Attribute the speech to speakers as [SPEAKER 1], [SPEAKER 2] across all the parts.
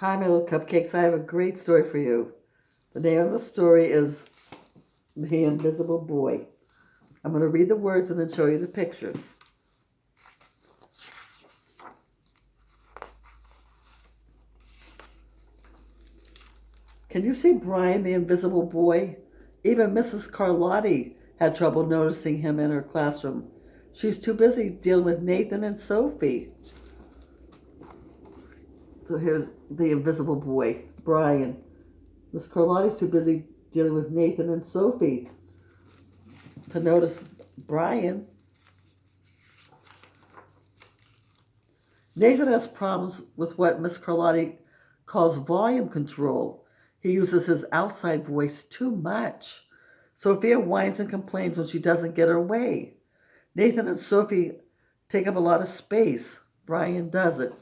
[SPEAKER 1] Hi, my little cupcakes. I have a great story for you. The name of the story is The Invisible Boy. I'm going to read the words and then show you the pictures. Can you see Brian, the invisible boy? Even Mrs. Carlotti had trouble noticing him in her classroom. She's too busy dealing with Nathan and Sophie. So here's the invisible boy, Brian. Miss Carlotti's too busy dealing with Nathan and Sophie to notice Brian. Nathan has problems with what Miss Carlotti calls volume control. He uses his outside voice too much. Sophia whines and complains when she doesn't get her way. Nathan and Sophie take up a lot of space. Brian doesn't.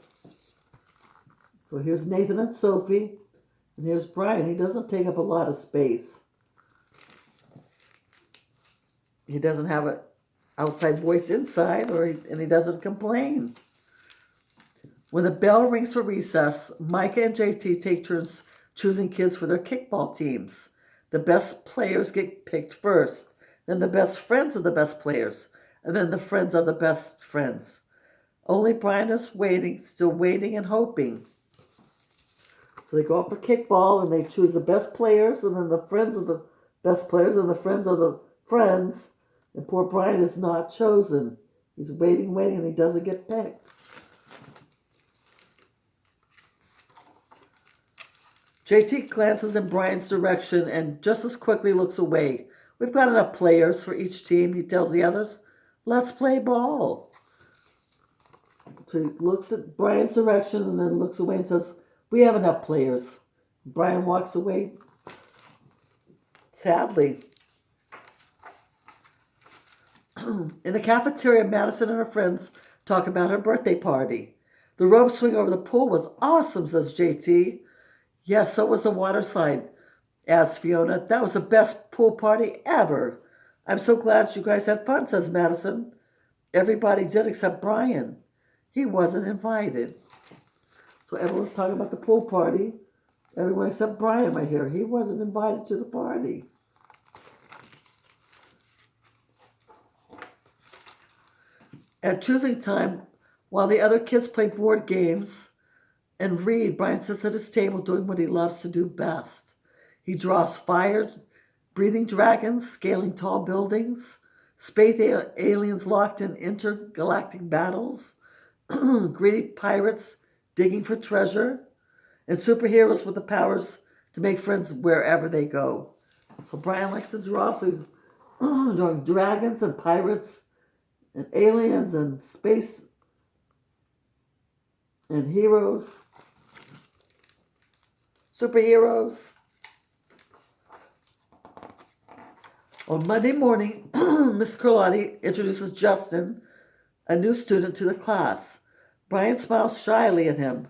[SPEAKER 1] So here's Nathan and Sophie, and here's Brian. He doesn't take up a lot of space. He doesn't have an outside voice inside, and he doesn't complain. When the bell rings for recess, Micah and JT take turns choosing kids for their kickball teams. The best players get picked first, then the best friends of the best players, and then the friends of the best friends. Only Brian is waiting, still waiting and hoping. So they go out for kickball and they choose the best players and then the friends of the best players and the friends of the friends. And poor Brian is not chosen. He's waiting, and he doesn't get picked. JT glances in Brian's direction and just as quickly looks away. We've got enough players for each team, he tells the others. Let's play ball. So he looks at Brian's direction and then looks away and says, we have enough players. Brian walks away sadly. In the cafeteria, Madison and her friends talk about her birthday party. The rope swing over the pool was awesome, says JT. Yes, so was the water slide, adds Fiona. That was the best pool party ever. I'm so glad you guys had fun, says Madison. Everybody did except Brian. He wasn't invited. So everyone's talking about the pool party. Everyone except Brian right here. He wasn't invited to the party. At choosing time, while the other kids play board games and read, Brian sits at his table doing what he loves to do best. He draws fire, breathing dragons, scaling tall buildings, space aliens locked in intergalactic battles, greedy pirates digging for treasure, and superheroes with the powers to make friends wherever they go. So Brian likes to draw, so he's drawing dragons and pirates and aliens and space and heroes, superheroes. On Monday morning, Miss Carlotti introduces Justin, a new student, to the class. Brian smiles shyly at him.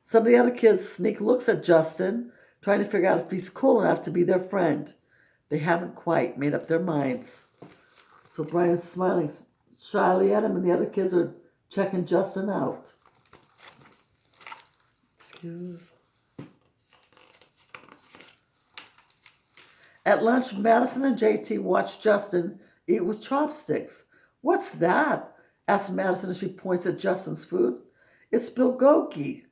[SPEAKER 1] Some of the other kids sneak looks at Justin, trying to figure out if he's cool enough to be their friend. They haven't quite made up their minds. So Brian's smiling shyly at him, and the other kids are checking Justin out. Excuse. At lunch, Madison and JT watch Justin eat with chopsticks. What's that? Asks Madison as she points at Justin's food. It's bulgogi.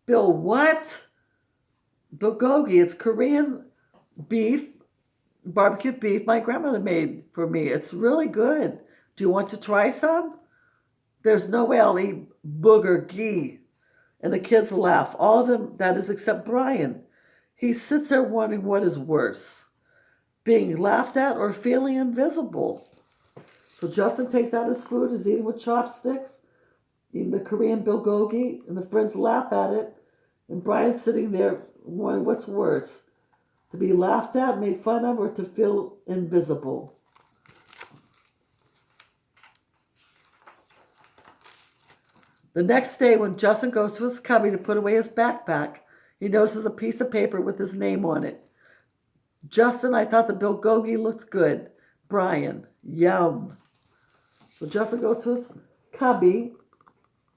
[SPEAKER 1] Bill what? Bulgogi. It's Korean beef, barbecued beef my grandmother made for me. It's really good. Do you want to try some? There's no way I'll eat booger ghee. And the kids laugh. All of them, that is, except Brian. He sits there wondering what is worse, being laughed at or feeling invisible. So Justin takes out his food, is eating with chopsticks, eating the Korean bulgogi, and the friends laugh at it. And Brian's sitting there wondering what's worse, to be laughed at, made fun of, or to feel invisible. The next day, when Justin goes to his cubby to put away his backpack, he notices a piece of paper with his name on it. Justin, I thought the bulgogi looked good. Brian, yum. So Justin goes to his cubby,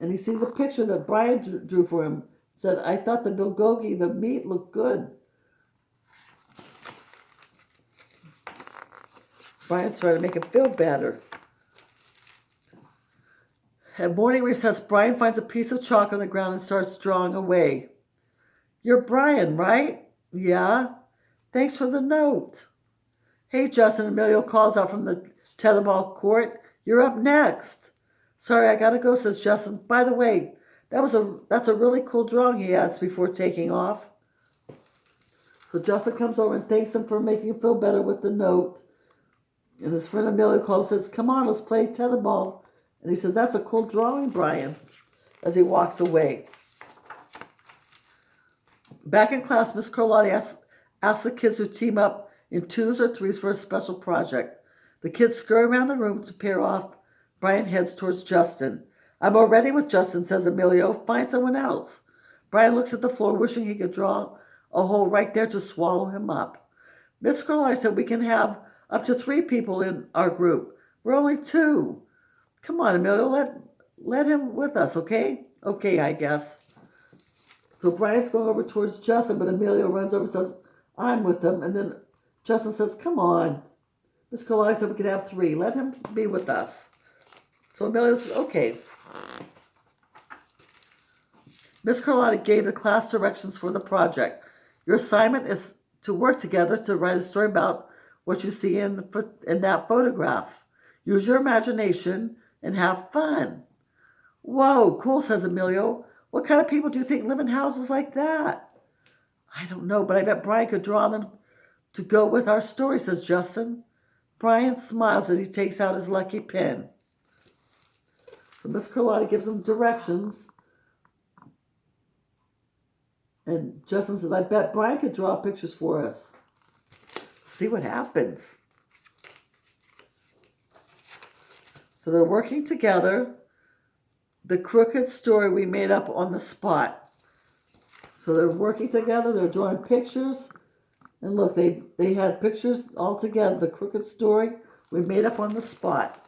[SPEAKER 1] and he sees a picture that Brian drew for him. It said, I thought the bulgogi, the meat looked good. Brian's trying to make him feel better. At morning recess, Brian finds a piece of chalk on the ground and starts drawing away. You're Brian, right? Yeah. Thanks for the note. Hey, Justin, Emilio calls out from the tetherball court. You're up next. Sorry, I gotta go, says Justin. By the way, that's a really cool drawing, he adds before taking off. So Justin comes over and thanks him for making him feel better with the note. And his friend Emilio calls and says, come on, let's play tetherball. And he says, that's a cool drawing, Brian, as he walks away. Back in class, Miss Carlotti asks the kids to team up in twos or threes for a special project. The kids scurry around the room to pair off. Brian heads towards Justin. I'm already with Justin, says Emilio. Find someone else. Brian looks at the floor, wishing he could draw a hole right there to swallow him up. Miss Carlotti said we can have up to 3 people in our group. We're only 2. Come on, Emilio, let him with us, okay? Okay, I guess. So Brian's going over towards Justin, but Emilio runs over and says, I'm with them. And then Justin says, come on. Miss Carlotti said we could have 3. Let him be with us. So Emilio says, okay. Miss Carlotti gave the class directions for the project. Your assignment is to work together to write a story about what you see in that photograph. Use your imagination and have fun. Whoa, cool, says Emilio. What kind of people do you think live in houses like that? I don't know, but I bet Brian could draw them to go with our story, says Justin. Brian smiles as he takes out his lucky pen. So Miss Carlotti gives him directions. And Justin says, I bet Brian could draw pictures for us. See what happens. So they're working together. The crooked story we made up on the spot. So they're working together. They're drawing pictures. And look, they had pictures all together. The crooked story we made up on the spot.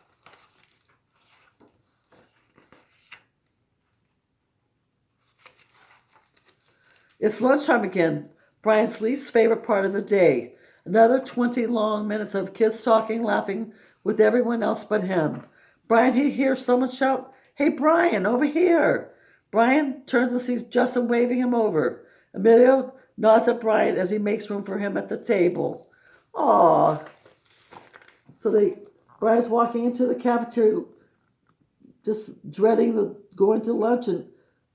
[SPEAKER 1] It's lunchtime again, Brian's least favorite part of the day. Another 20 long minutes of kids talking, laughing with everyone else but him. Brian, he hears someone shout, hey, Brian, over here. Brian turns and sees Justin waving him over. Emilio nods at Brian as he makes room for him at the table. Aww. So Brian's walking into the cafeteria, just dreading going to lunch, and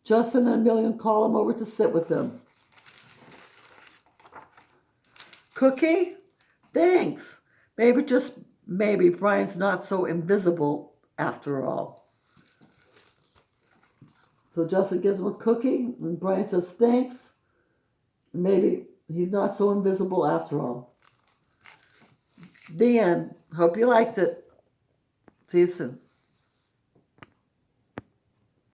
[SPEAKER 1] Justin and Emilio call him over to sit with them. Cookie? Thanks. Maybe, just maybe, Brian's not so invisible after all. So Justin gives him a cookie, and Brian says thanks. Maybe he's not so invisible after all. The end. Hope you liked it. See you soon.